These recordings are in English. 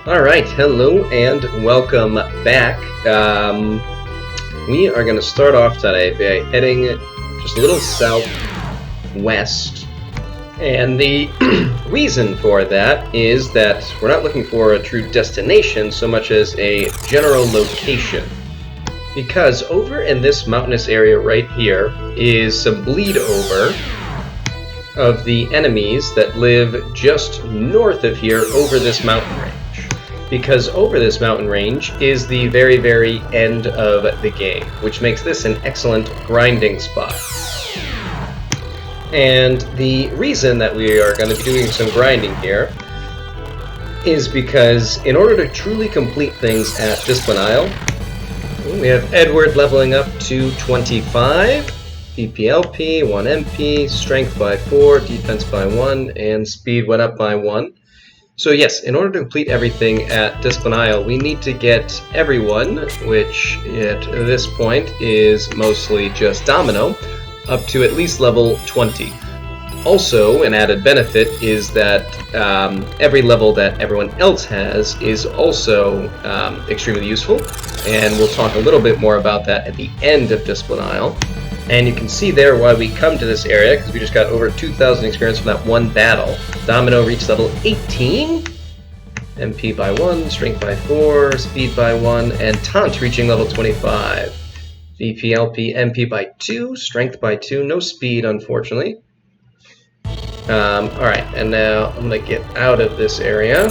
Alright, hello and welcome back. We are going to start off today by heading just a little southwest. And the reason for that is that we're not looking for a true destination so much as a general location. Because over in this mountainous area right here is some bleed over of the enemies that live just north of here over this mountain range. Because over this mountain range is the very, very end of the game, which makes this an excellent grinding spot. And the reason that we are going to be doing some grinding here is because in order to truly complete things at Discipline Isle, we have Edward leveling up to 25, VPLP, 1 MP, Strength by 4, Defense by 1, and Speed went up by 1. So yes, in order to complete everything at Discipline Isle, we need to get everyone, which at this point is mostly just Domino, up to at least level 20. Also, an added benefit is that every level that everyone else has is also extremely useful, and we'll talk a little bit more about that at the end of Discipline Isle. And you can see there why we come to this area, because we just got over 2,000 experience from that one battle. Domino reached level 18, MP by 1, Strength by 4, Speed by 1, and Taunt reaching level 25. VPLP, MP by 2, Strength by 2, no Speed unfortunately. Alright, and now I'm going to get out of this area.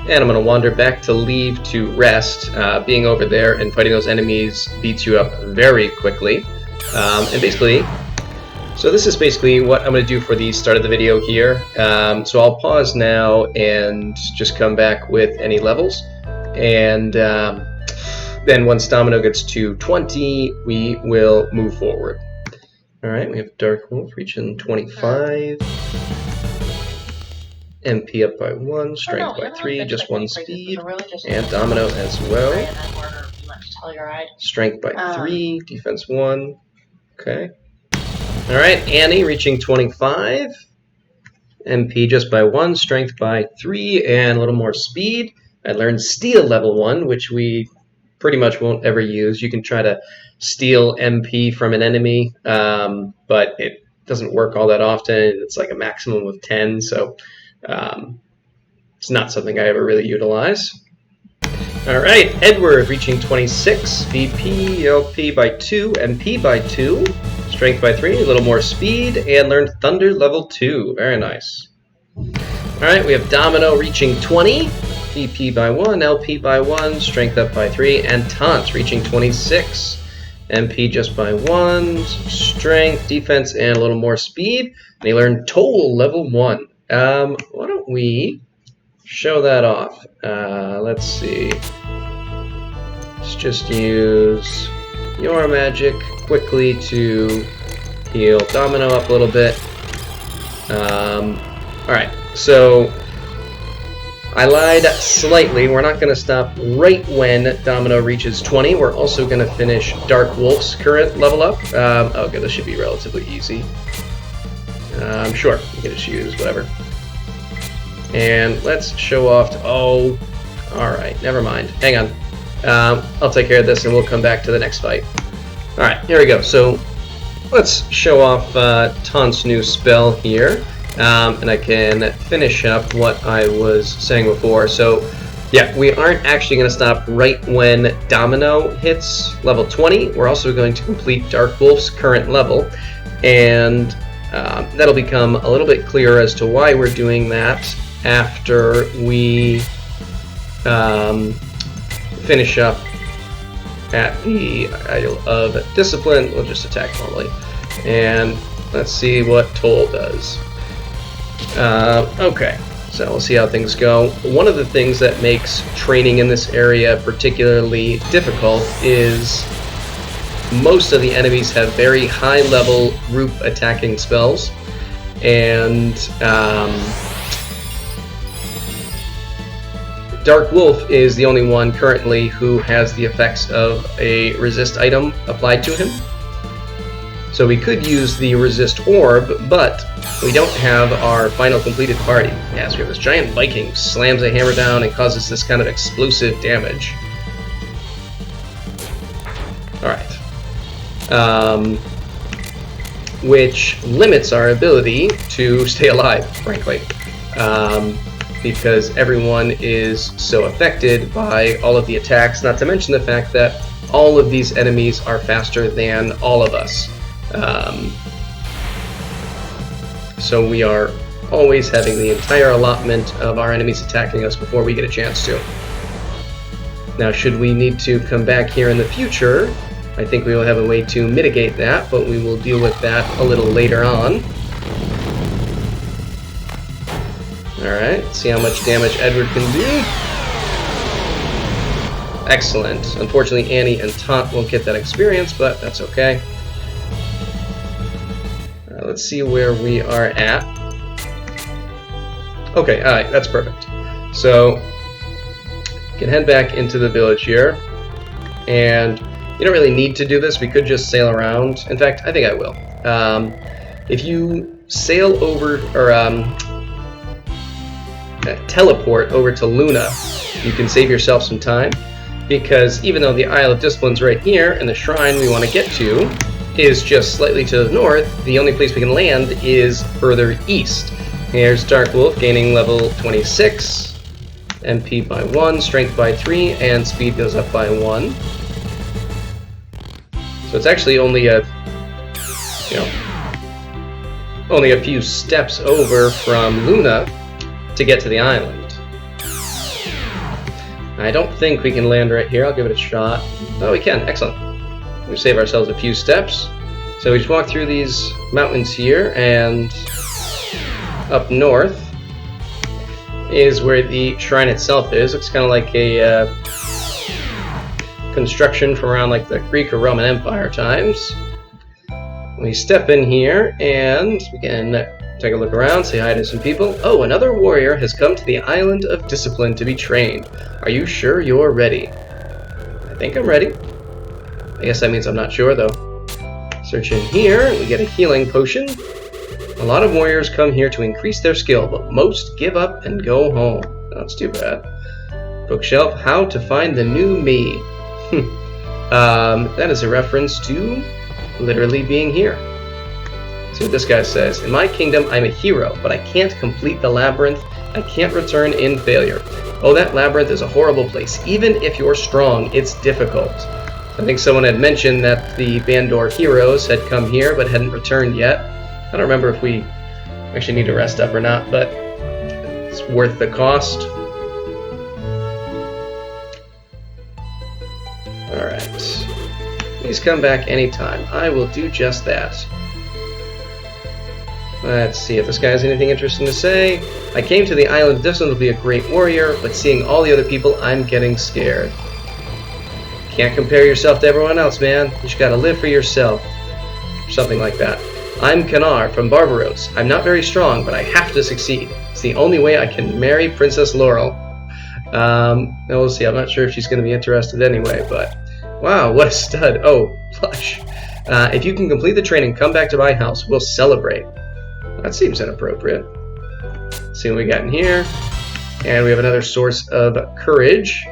And I'm going to wander back to Leave to rest. Being over there and fighting those enemies beats you up very quickly. And basically, so this is basically what I'm going to do for the start of the video here. So I'll pause now and just come back with any levels. And then once Domino gets to 20, we will move forward. Alright, we have Dark Wolf reaching 25. MP up by 1, Strength by 3, just 1 Speed, and Domino as well. Strength by 3, Defense 1. Okay. Alright, Annie reaching 25. MP just by 1, Strength by 3, and a little more Speed. I learned Steal level 1, which we pretty much won't ever use. You can try to steal MP from an enemy, but it doesn't work all that often. It's like a maximum of 10, so it's not something I ever really utilize. Alright, Edward reaching 26, VP, LP by 2, MP by 2, Strength by 3, a little more Speed, and learned Thunder level 2. Very nice. Alright, we have Domino reaching 20, VP by 1, LP by 1, Strength up by 3, and Taunt reaching 26. MP just by 1, Strength, Defense, and a little more Speed, and he learned Toll level 1. Why don't we show that off? Let's see. Let's just use your magic quickly to heal Domino up a little bit. Alright, so I lied slightly. We're not going to stop right when Domino reaches 20. We're also going to finish Dark Wolf's current level up. Okay, this should be relatively easy. Sure, you can just use whatever. And let's show off to, oh, alright, never mind. Hang on. I'll take care of this and we'll come back to the next fight. Alright, here we go. So, let's show off Taunt's new spell here. And I can finish up what I was saying before. So, yeah, we aren't actually going to stop right when Domino hits level 20. We're also going to complete Dark Wolf's current level. And that'll become a little bit clearer as to why we're doing that after we finish up at the Isle of Discipline. We'll just attack normally. And let's see what Toll does. Okay, so we'll see how things go. One of the things that makes training in this area particularly difficult is most of the enemies have very high-level group attacking spells, and Dark Wolf is the only one currently who has the effects of a resist item applied to him. So we could use the resist orb, but we don't have our final completed party. Yes, we have this giant Viking slams a hammer down and causes this kind of explosive damage. Alright. Which limits our ability to stay alive, frankly. Because everyone is so affected by all of the attacks, not to mention the fact that all of these enemies are faster than all of us. So we are always having the entire allotment of our enemies attacking us before we get a chance to. Now, should we need to come back here in the future, I think we will have a way to mitigate that, but we will deal with that a little later on. Alright, see how much damage Edward can do. Excellent. Unfortunately, Annie and Taunt won't get that experience, but that's okay. Let's see where we are at. Okay, alright, that's perfect. So, we can head back into the village here. And you don't really need to do this. We could just sail around. In fact, I think I will. If you sail over, or teleport over to Luna, you can save yourself some time. Because even though the Isle of Discipline's right here, and the shrine we want to get to is just slightly to the north, the only place we can land is further east. Here's Dark Wolf gaining level 26, MP by 1, strength by 3, and speed goes up by 1. So it's actually only a, only a few steps over from Luna to get to the island. I don't think we can land right here. I'll give it a shot. Oh, we can. Excellent. We save ourselves a few steps. So we just walk through these mountains here, and up north is where the shrine itself is. Looks kind of like a construction from around like the Greek or Roman Empire times. We step in here, and we can take a look around, say hi to some people. Oh, another warrior has come to the Island of Discipline to be trained. Are you sure you're ready? I think I'm ready. I guess that means I'm not sure, though. Search in here, we get a healing potion. A lot of warriors come here to increase their skill, but most give up and go home. That's too bad. Bookshelf, how to find the new me. That is a reference to literally being here. See what this guy says. In my kingdom, I'm a hero, but I can't complete the labyrinth. I can't return in failure. Oh, that labyrinth is a horrible place. Even if you're strong, it's difficult. I think someone had mentioned that the Bandor heroes had come here, but hadn't returned yet. I don't remember if we actually need to rest up or not, but it's worth the cost. Alright. Please come back anytime. I will do just that. Let's see if this guy has anything interesting to say. I came to the Island of Discipline to be a great warrior, but seeing all the other people, I'm getting scared. Can't compare yourself to everyone else, man. You just gotta live for yourself. Something like that. I'm Kanar from Barbaros. I'm not very strong, but I have to succeed. It's the only way I can marry Princess Laurel. We'll see. I'm not sure if she's going to be interested anyway, but... Wow, what a stud. Oh, plush. If you can complete the training, come back to my house. We'll celebrate. That seems inappropriate. Let's see what we got in here. And we have another source of courage.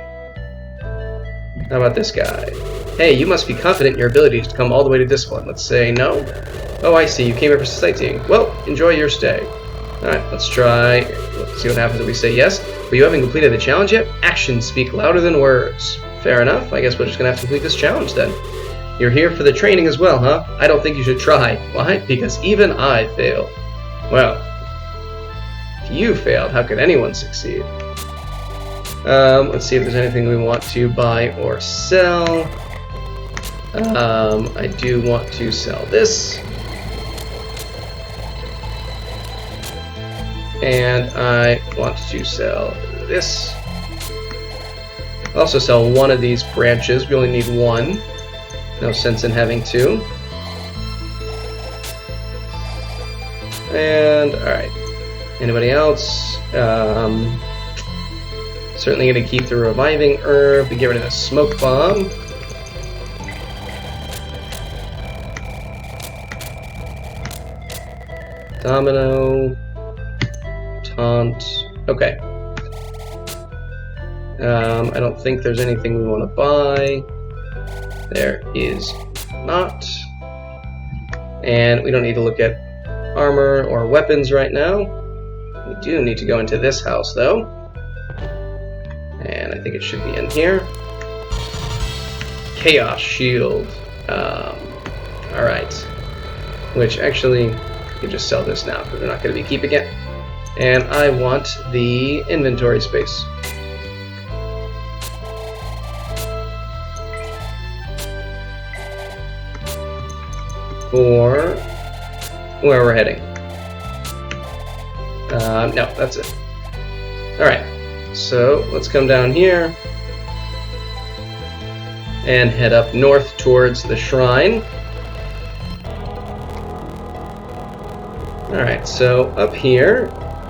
How about this guy? Hey, you must be confident in your ability to come all the way to Discipline. Let's say no. Oh, I see. You came here for sightseeing. Well, enjoy your stay. Alright, let's try. Let's see what happens if we say yes. But you haven't completed the challenge yet? Actions speak louder than words. Fair enough. I guess we're just going to have to complete this challenge then. You're here for the training as well, huh? I don't think you should try. Why? Because even I failed. Well, if you failed, how could anyone succeed? Let's see if there's anything we want to buy or sell. I do want to sell this. And I want to sell this. I'll also sell one of these branches. We only need one. No sense in having two. And, alright. Anybody else? Certainly going to keep the reviving herb. We get rid of the smoke bomb. Domino. Taunt. Okay. I don't think there's anything we want to buy. There is not. And we don't need to look at armor or weapons right now. We do need to go into this house, though. And I think it should be in here. Chaos Shield. Alright. Which, actually, you can just sell this now, because we're not going to be keeping it. And I want the inventory space. For where we're heading. No, that's it. Alright, so let's come down here and head up north towards the shrine. Alright, so up here,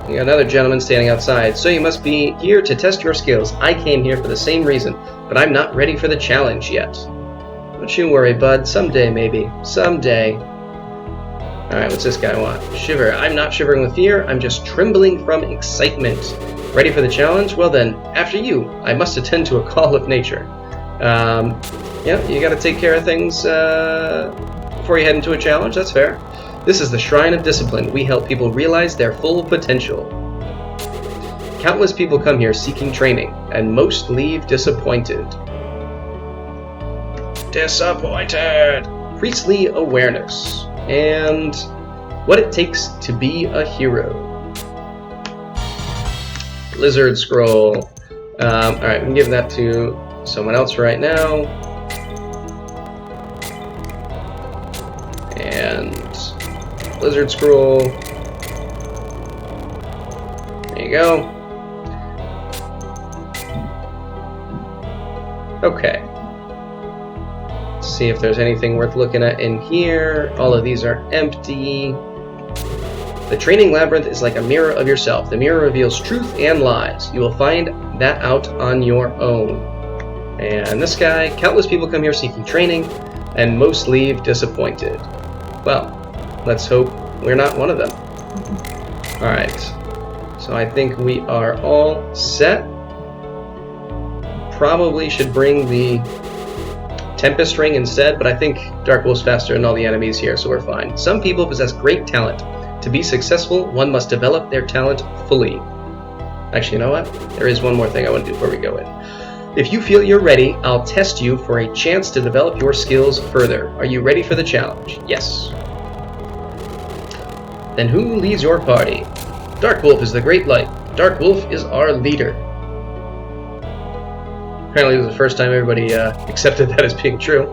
we got another gentleman standing outside. So you must be here to test your skills. I came here for the same reason, but I'm not ready for the challenge yet. Don't you worry, bud. Someday, maybe. Someday. Alright, what's this guy want? Shiver. I'm not shivering with fear. I'm just trembling from excitement. Ready for the challenge? Well then, after you. I must attend to a call of nature. Yeah, you gotta take care of things before you head into a challenge. That's fair. This is the Shrine of Discipline. We help people realize their full potential. Countless people come here seeking training, and most leave disappointed. Disappointed! Priestly awareness. And what it takes to be a hero. Lizard Scroll. Alright, we can give that to someone else right now. And Lizard Scroll. There you go. Okay. See if there's anything worth looking at in here. All of these are empty. The training labyrinth is like a mirror of yourself. The mirror reveals truth and lies. You will find that out on your own. And this guy, countless people come here seeking training, and most leave disappointed. Well, let's hope we're not one of them. Alright, so I think we are all set. Probably should bring the Tempest Ring instead, but I think Dark Wolf's faster than all the enemies here, so we're fine. Some people possess great talent. To be successful, one must develop their talent fully. Actually, you know what? There is one more thing I want to do before we go in. If you feel you're ready, I'll test you for a chance to develop your skills further. Are you ready for the challenge? Yes. Then who leads your party? Dark Wolf is the great light. Dark Wolf is our leader. Apparently it was the first time everybody accepted that as being true.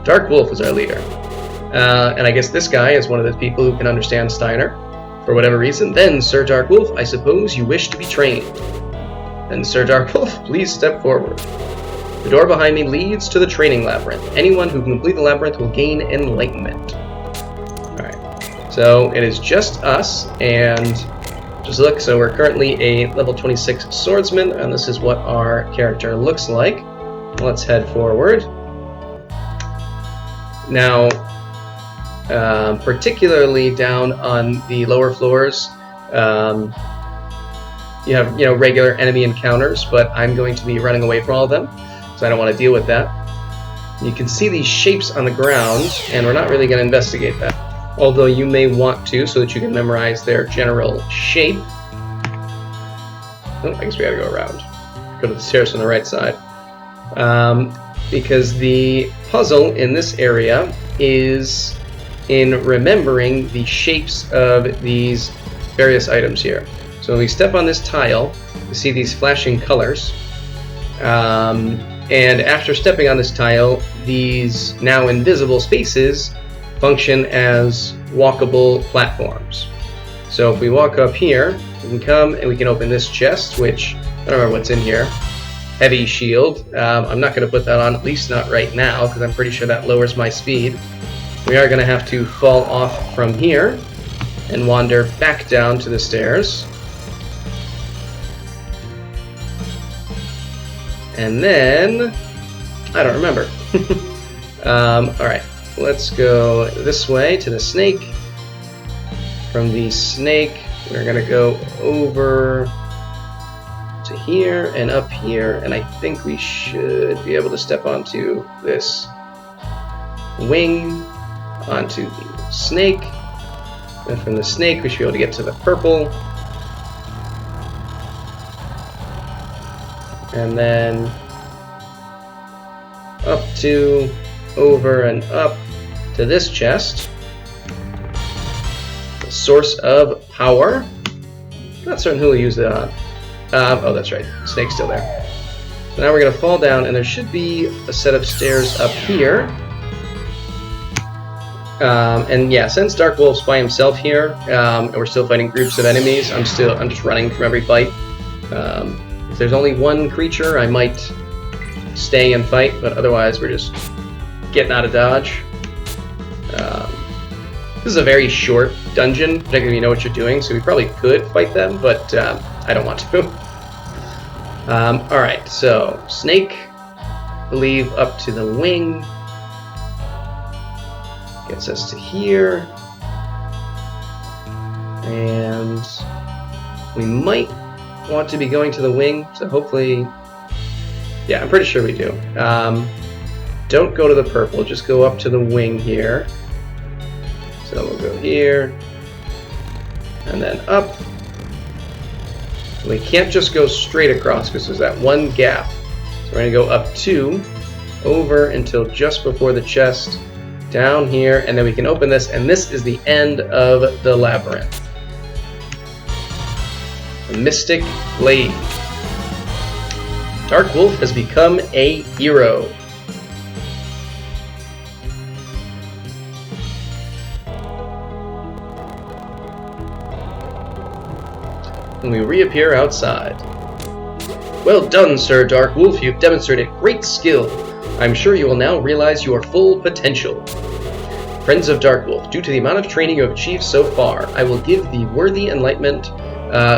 Dark Wolf is our leader. And I guess this guy is one of the people who can understand Steiner, for whatever reason. Then, Sir Dark Wolf, I suppose you wish to be trained. Then, Sir Dark Wolf, please step forward. The door behind me leads to the training labyrinth. Anyone who can complete the labyrinth will gain enlightenment. Alright, so it is just us, and just look, so we're currently a level 26 swordsman, and this is what our character looks like. Let's head forward. Now, particularly down on the lower floors, you have regular enemy encounters, but I'm going to be running away from all of them, so I don't want to deal with that. You can see these shapes on the ground, and we're not really going to investigate that. Although you may want to, so that you can memorize their general shape. Oh, I guess we gotta go around. Go to the stairs on the right side. Because the puzzle in this area is in remembering the shapes of these various items here. So when we step on this tile, we see these flashing colors. And after stepping on this tile, these now invisible spaces function as walkable platforms. So if we walk up here, we can come and we can open this chest, which, I don't remember what's in here. Heavy shield. I'm not going to put that on, at least not right now, because I'm pretty sure that lowers my speed. We are going to have to fall off from here and wander back down to the stairs. And then, I don't remember. Alright, let's go this way to the snake. From the snake, we're going to go over to here and up here, and I think we should be able to step onto this wing, onto the snake. And from the snake, we should be able to get to the purple. And then up to, over, and up to this chest. The source of power. Not certain who will use it on. Oh, that's right. The snake's still there. So now we're going to fall down, and there should be a set of stairs up here. And yeah, since Dark Wolf's by himself here, and we're still fighting groups of enemies, I'm just running from every fight. If there's only one creature, I might stay and fight, but otherwise we're just getting out of dodge. This is a very short dungeon, particularly if you know what you're doing, so we probably could fight them, but I don't want to. Alright, so snake, I believe up to the wing. Gets us to here, and we might want to be going to the wing, so hopefully, yeah, I'm pretty sure we do. Don't go to the purple, just go up to the wing here. So we'll go here, and then up. We can't just go straight across because there's that one gap. So we're going to go up 2, over until just before the chest, down here, and then we can open this, and this is the end of the labyrinth. The Mystic Blade. Dark Wolf has become a hero. And we reappear outside. Well done, Sir Dark Wolf. You've demonstrated great skill. I'm sure you will now realize your full potential. Friends of Dark Wolf, due to the amount of training you have achieved so far, I will give the worthy enlightenment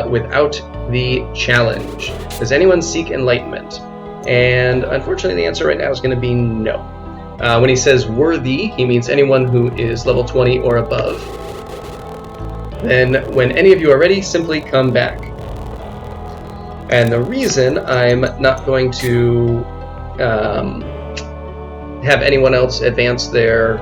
without the challenge. Does anyone seek enlightenment? And unfortunately the answer right now is going to be no. When he says worthy, he means anyone who is level 20 or above. Then when any of you are ready, simply come back. And the reason I'm not going to have anyone else advance their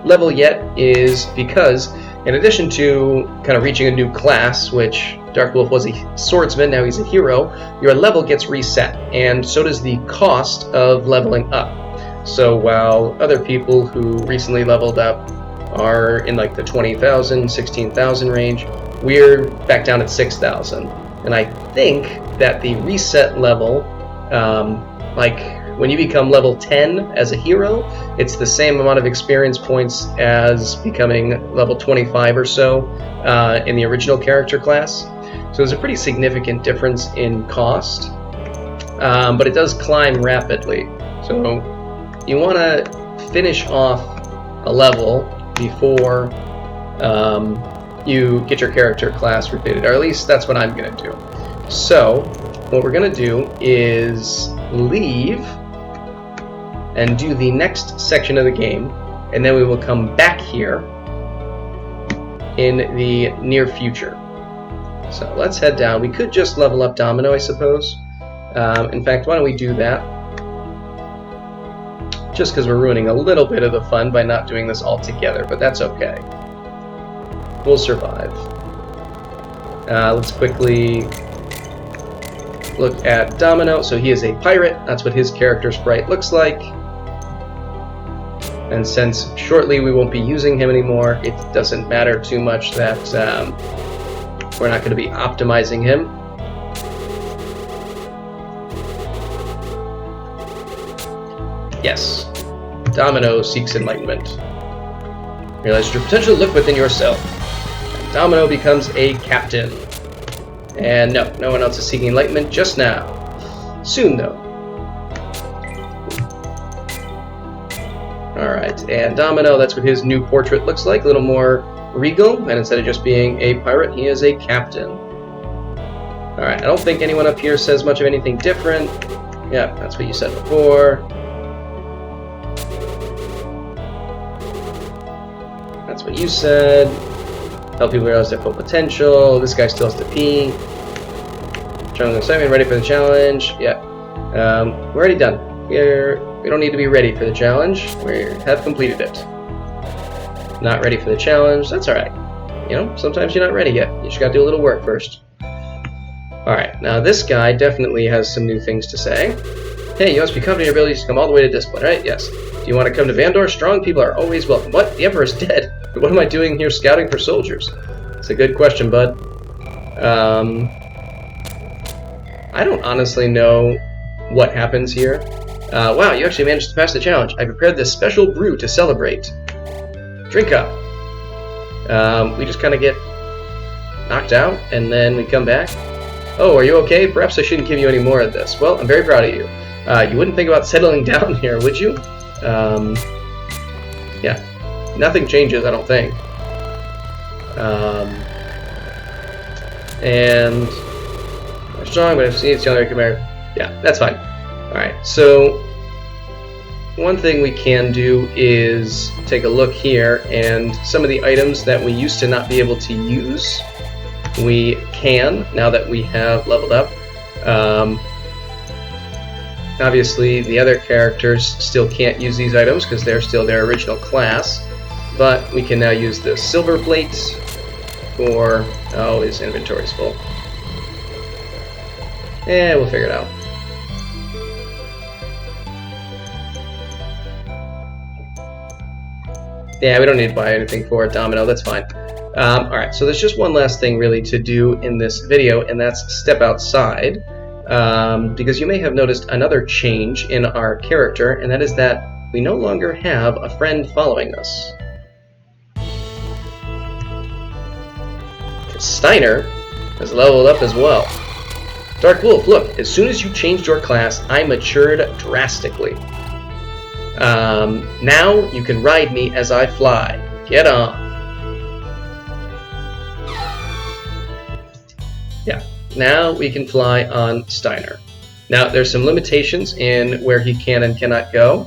level yet is because in addition to kind of reaching a new class, which Dark Wolf was a swordsman, now he's a hero, your level gets reset, and so does the cost of leveling up. So while other people who recently leveled up are in like the 20,000, 16,000 range, we're back down at 6,000. And I think that the reset level, like when you become level 10 as a hero, it's the same amount of experience points as becoming level 25 or so in the original character class. So there's a pretty significant difference in cost, but it does climb rapidly. So you want to finish off a level before you get your character class repeated, or at least that's what I'm going to do. So what we're going to do is leave and do the next section of the game, and then we will come back here in the near future. So let's head down. We could just level up Domino, I suppose. In fact, why don't we do that? Just because we're ruining a little bit of the fun by not doing this all together, but that's okay. We'll survive. Let's quickly look at Domino. So he is a pirate. That's what his character sprite looks like. And since shortly we won't be using him anymore, it doesn't matter too much that we're not going to be optimizing him. Yes. Domino seeks enlightenment. Realize your potential, look within yourself. And Domino becomes a captain. And no one else is seeking enlightenment just now. Soon, though. Alright, and Domino, that's what his new portrait looks like. A little more regal, and instead of just being a pirate, he is a captain. Alright, I don't think anyone up here says much of anything different. Yeah, that's what you said before. That's what you said. Help people realize their full potential. This guy still has to pee. Strong excitement, ready for the challenge. Yeah. We're already done. We don't need to be ready for the challenge. We have completed it. Not ready for the challenge. That's alright. You know, sometimes you're not ready yet. You just gotta do a little work first. Alright, now this guy definitely has some new things to say. Hey, you must be confident in your abilities to come all the way to Discipline, right? Yes. Do you want to come to Vandor? Strong people are always welcome. What? The Emperor's dead. What am I doing here scouting for soldiers? It's a good question, bud. I don't honestly know what happens here. Wow, you actually managed to pass the challenge. I prepared this special brew to celebrate. Drink up. We just kind of get knocked out, and then we come back. Oh, are you okay? Perhaps I shouldn't give you any more of this. Well, I'm very proud of you. You wouldn't think about settling down here, would you? Yeah. Nothing changes, I don't think. And I'm strong, but I've seen it's younger compared. Yeah, that's fine. Alright, so one thing we can do is take a look here, and some of the items that we used to not be able to use, we can, now that we have leveled up. Obviously, the other characters still can't use these items because they're still their original class, but we can now use the silver plate for... oh, his inventory's full. Yeah, we'll figure it out. Yeah, we don't need to buy anything for it, Domino, that's fine. Alright, so there's just one last thing really to do in this video, and that's step outside. Because you may have noticed another change in our character, and that is that we no longer have a friend following us. Steiner has leveled up as well. Dark Wolf, look, as soon as you changed your class, I matured drastically. Now you can ride me as I fly. Get on. Yeah, now we can fly on Steiner. Now there's some limitations in where he can and cannot go.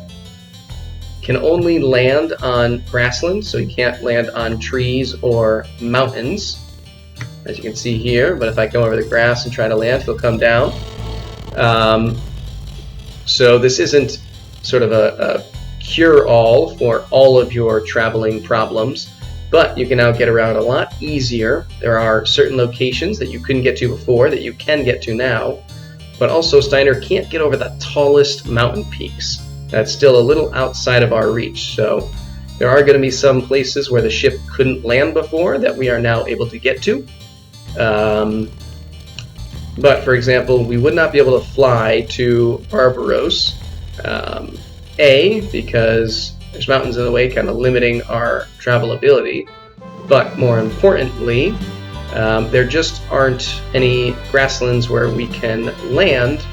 Can only land on grassland, so he can't land on trees or mountains, as you can see here. But if I come over the grass and try to land, he'll come down. So this isn't sort of a cure-all for all of your traveling problems, but you can now get around a lot easier. There are certain locations that you couldn't get to before that you can get to now, but also Steiner can't get over the tallest mountain peaks. That's still a little outside of our reach, so there are going to be some places where the ship couldn't land before that we are now able to get to. But for example, we would not be able to fly to Barbaros, because there's mountains in the way kind of limiting our travel ability, but more importantly, there just aren't any grasslands where we can land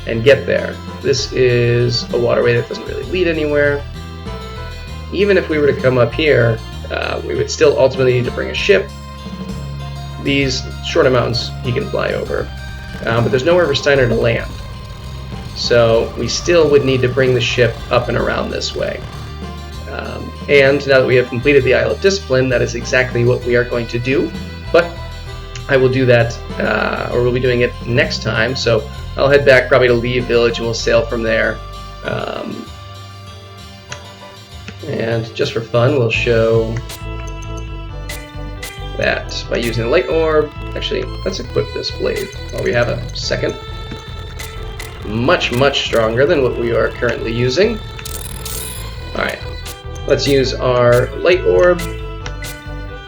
and get there. This is a waterway that doesn't really lead anywhere. Even if we were to come up here, we would still ultimately need to bring a ship. These shorter mountains he can fly over, but there's nowhere for Steiner to land. So we still would need to bring the ship up and around this way. And now that we have completed the Isle of Discipline, that is exactly what we are going to do. But I will do that, or we'll be doing it next time. So I'll head back probably to Lee Village and we'll sail from there. And just for fun, we'll show that by using the light orb. Actually, let's equip this blade while we have a second. Much, much stronger than what we are currently using. Alright, let's use our light orb,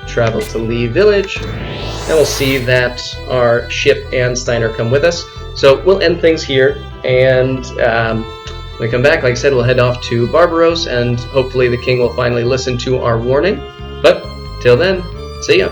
travel to Lee Village, and we'll see that our ship and Steiner come with us. So we'll end things here, and when we come back, like I said, we'll head off to Barbaros, and hopefully the king will finally listen to our warning. But till then, see ya!